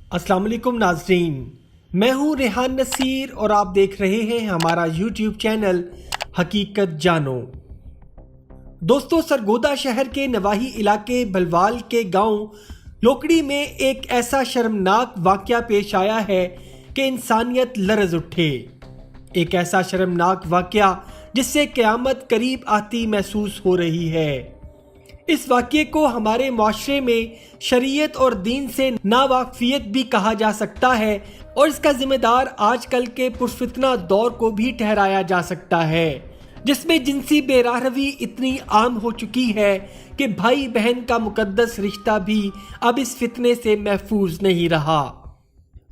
अस्सलाम वालेकुम नाज़रीन, मैं हूं रेहान नसीर और आप देख रहे हैं हमारा यूट्यूब चैनल हकीकत जानो। दोस्तों, सरगोदा शहर के नवाही इलाके बलवाल के गांव लोकड़ी में एक ऐसा शर्मनाक वाक़या पेश आया है कि इंसानियत लरज़ उठे। एक ऐसा शर्मनाक वाक़या जिससे क़यामत करीब आती महसूस हो रही है। इस वाक़ये को हमारे माशरे में शरीयत और दीन से नावाक़फ़ियत भी कहा जा सकता है और इसका ज़िम्मेदार आजकल के पुरफ़ितना दौर को भी ठहराया जा सकता है, जिसमें जिनसी बेराहवी इतनी आम हो चुकी है कि भाई बहन का मुक़द्दस रिश्ता भी अब इस फितने से महफूज नहीं रहा।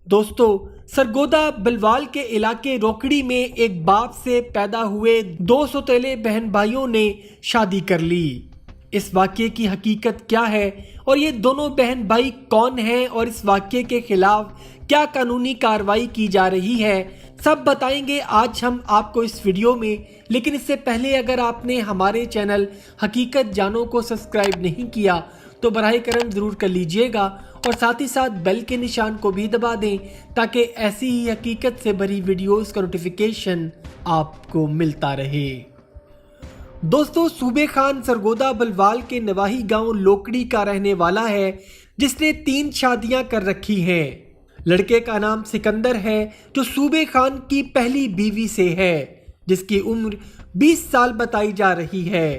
दोस्तों, सरगोदा बलवाल के इलाके रोकड़ी में एक बाप से पैदा हुए 2 सौतेले बहन भाइयों ने शादी कर ली। इस वाक़ये की हकीकत क्या है और ये दोनों बहन भाई कौन हैं और इस वाक़ये के खिलाफ क्या कानूनी कार्रवाई की जा रही है, सब बताएंगे आज हम आपको इस वीडियो में। लेकिन इससे पहले अगर आपने हमारे चैनल हकीकत जानो को सब्सक्राइब नहीं किया तो बराह करम ज़रूर कर लीजिएगा और साथ ही साथ बेल के निशान को भी दबा दें ताकि ऐसी ही हकीकत से भरी वीडियोस का नोटिफिकेशन आपको मिलता रहे। दोस्तों, सूबे खान सरगोदा बलवाल के नवाही गांव लोकड़ी का रहने वाला है, जिसने 3 शादियां कर रखी हैं। लड़के का नाम सिकंदर है जो सूबे खान की पहली बीवी से है, जिसकी उम्र 20 साल बताई जा रही है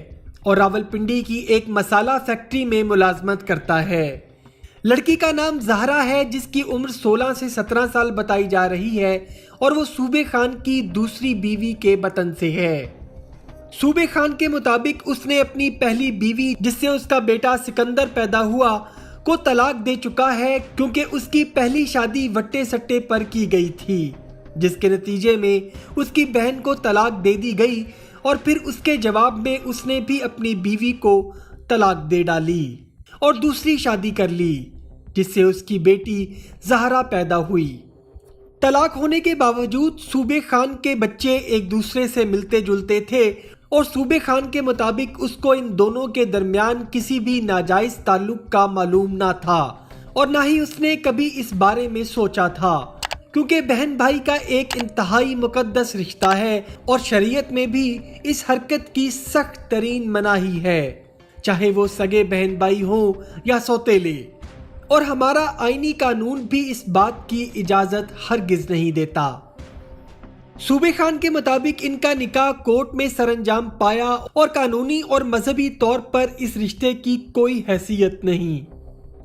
और रावलपिंडी की एक मसाला फैक्ट्री में मुलाजमत करता है। लड़की का नाम ज़हरा है जिसकी उम्र 16 से 17 साल बताई जा रही है और वो सूबे खान की दूसरी बीवी के वतन से है। सूबे खान के मुताबिक उसने अपनी पहली बीवी, जिससे उसका बेटा सिकंदर पैदा हुआ, को तलाक दे चुका है क्योंकि उसकी पहली शादी वट्टे सट्टे पर की गई थी, जिसके नतीजे में उसकी बहन को तलाक दे दी गई और फिर उसके जवाब में उसने भी अपनी बीवी को तलाक दे डाली और दूसरी शादी कर ली, जिससे उसकी बेटी ज़हरा पैदा हुई। तलाक होने के बावजूद सूबे खान के बच्चे एक दूसरे से मिलते जुलते थे और सूबे खान के मुताबिक उसको इन दोनों के दरमियान किसी भी नाजायज ताल्लुक का मालूम ना था और ना ही उसने कभी इस बारे में सोचा था, क्योंकि बहन भाई का एक इंतहाई मुकद्दस रिश्ता है और शरीयत में भी इस हरकत की सख्त तरीन मनाही है, चाहे वो सगे बहन भाई हों या सौतेले। और हमारा आईनी कानून भी इस बात की इजाज़त हरगिज़ नहीं देता। सूबे खान के मुताबिक इनका निकाह कोर्ट में सरंजाम पाया और कानूनी और मजहबी तौर पर इस रिश्ते की कोई हैसियत नहीं,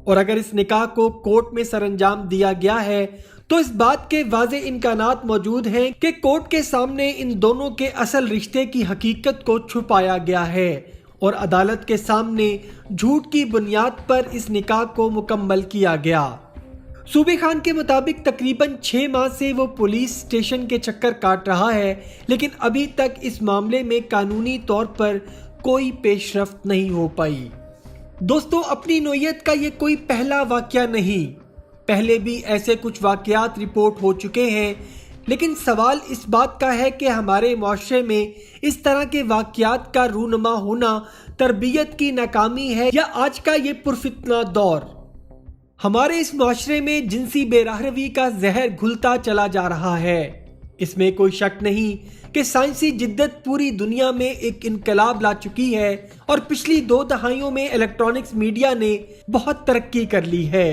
और अगर इस निकाह को कोर्ट में सरंजाम दिया गया है तो इस बात के वाज़े इम्कानात मौजूद हैं कि कोर्ट के सामने इन दोनों के असल रिश्ते की हकीकत को छुपाया गया है और अदालत के सामने झूठ की बुनियाद पर इस निकाह को मुकम्मल किया गया। सूबे खान के मुताबिक तकरीबन 6 माह से वो पुलिस स्टेशन के चक्कर काट रहा है, लेकिन अभी तक इस मामले में कानूनी तौर पर कोई पेशरफ्त नहीं हो पाई। दोस्तों, अपनी नौयत का ये कोई पहला वाक़या नहीं, पहले भी ऐसे कुछ वाक़यात रिपोर्ट हो चुके हैं, लेकिन सवाल इस बात का है कि हमारे माशरे में इस तरह के वाक़यात का रूनमा होना तरबियत की नाकामी है या आज का ये पुरफितना दौर। हमारे इस माशरे में जिनसी बेराहवी का जहर घुलता चला जा रहा है। इसमें कोई शक नहीं कि साइंसी जिद्दत पूरी दुनिया में एक इनकलाब ला चुकी है और पिछली 2 दहाइयों में इलेक्ट्रॉनिक्स मीडिया ने बहुत तरक्की कर ली है।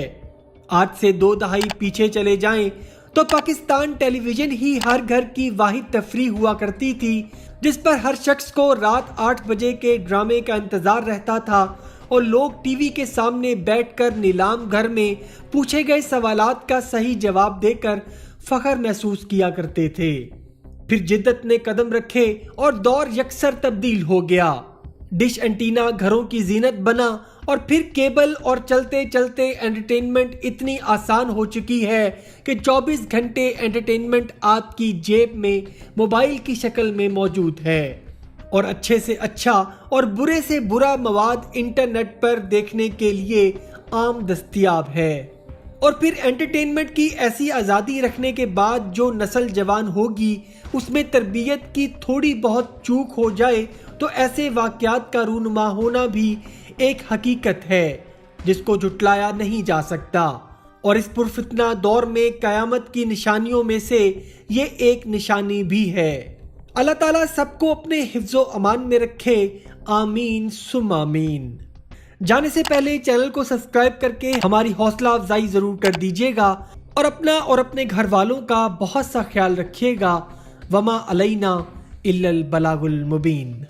आज से 2 दहाई पीछे चले जाएं तो पाकिस्तान टेलीविजन ही हर घर की वाहिद तफरीह हुआ करती थी, जिस पर हर शख्स को रात 8 बजे के ड्रामे का इंतजार रहता था और लोग टीवी के सामने बैठकर नीलाम घर में पूछे गए सवालात का सही जवाब देकर फख्र महसूस किया करते थे। फिर जिद्दत ने कदम रखे और दौर यकसर तब्दील हो गया। डिश एंटीना घरों की जीनत बना और फिर केबल और चलते चलते एंटरटेनमेंट इतनी आसान हो चुकी है कि 24 घंटे एंटरटेनमेंट आपकी जेब में मोबाइल की शक्ल में मौजूद है और अच्छे से अच्छा और बुरे से बुरा मवाद इंटरनेट पर देखने के लिए आम दस्तयाब है। और फिर एंटरटेनमेंट की ऐसी आज़ादी रखने के बाद जो नस्ल जवान होगी उसमें तरबियत की थोड़ी बहुत चूक हो जाए तो ऐसे वाक़यात का रूनुमा होना भी एक हकीकत है जिसको झुटलाया नहीं जा सकता। اور اس پرفتنہ دور میں قیامت کی نشانیوں میں سے یہ ایک نشانی بھی ہے۔ اللہ تعالیٰ سب کو اپنے حفظ و امان میں رکھے، آمین ثم آمین۔ جانے سے پہلے چینل کو سبسکرائب کر کے ہماری حوصلہ افزائی ضرور کر دیجیے گا اور اپنا اور اپنے گھر والوں کا بہت سا خیال رکھیے گا۔ وما علینا الا البلاغ المبین۔